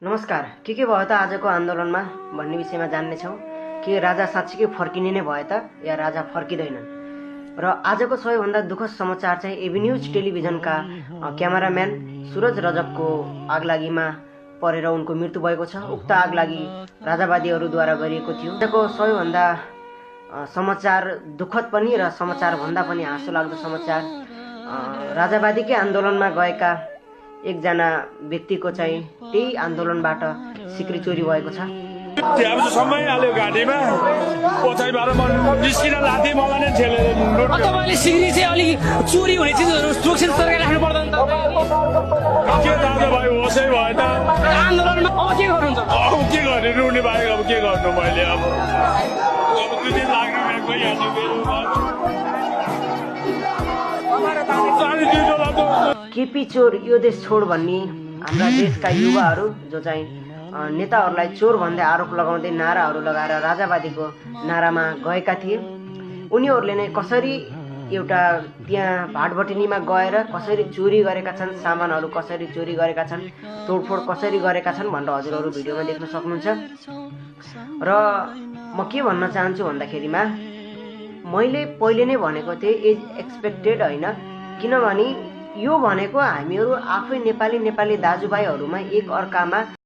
नमस्कार। के भयो त आजको आन्दोलनमा भन्ने विषयमा जान्ने छौँ। के राजा साँच्चीकै फर्किने नै भयो त या राजा फर्किँदैनन्? र आजको सबैभन्दा दुःखद समाचार चाहिँ एबी न्युज टेलिभिजनका क्यामेराम्यान सुरज रजकको आगलागीमा परेर उनको मृत्यु भएको छ। उक्त आगलागी राजावादीहरूद्वारा गरिएको थियो। आजको सबैभन्दा समाचार दुःखद पनि र समाचार भन्दा पनि हाँसोलाग्दो समाचार, राजावादीकै आन्दोलनमा गएका एकजना व्यक्तिको चाहिँ त्यही आन्दोलनबाट सिक्री चोरी भएको छ। समय आल्यो घाँटीमा पछाडिबाट निस्किन लाथे मलाई नै ठेलेर तपाईले सिक्री चाहिँ अलि चोरी भएछ सुरक्षित तरिकाले राख्नु पर्दैन त। के दादा भाइ होसै भयो त आन्दोलनमा अब के गर्नुहुन्छ? अब के गर्ने, रुने बाहेक अब के गर्नु मैले। अब 2 दिन लाग्ने गइहाल्यो मेरो। केपी चोर यो देश छोड भन्ने हाम्रा देशका युवाहरू जो चाहिँ नेताहरूलाई चोर भन्दै आरोप लगाउँदै नाराहरू लगाएर राजावादीको नारामा गएका थिए। उनीहरूले नै कसरी एउटा त्यहाँ भाटबटिनीमा गएर कसरी चोरी गरेका छन्, सामानहरू कसरी चोरी गरेका छन्, तोडफोड कसरी गरेका छन् भनेर हजुरहरू भिडियोमा देख्न सक्नुहुन्छ। र म के भन्न चाहन्छु भन्दाखेरिमा मैले पहिले नै भनेको थिएँ एज एक्सपेक्टेड होइन, किनभने यो भनेको हामीहरू आफै नेपाली दाजुभाइहरूमा एक अर्कामा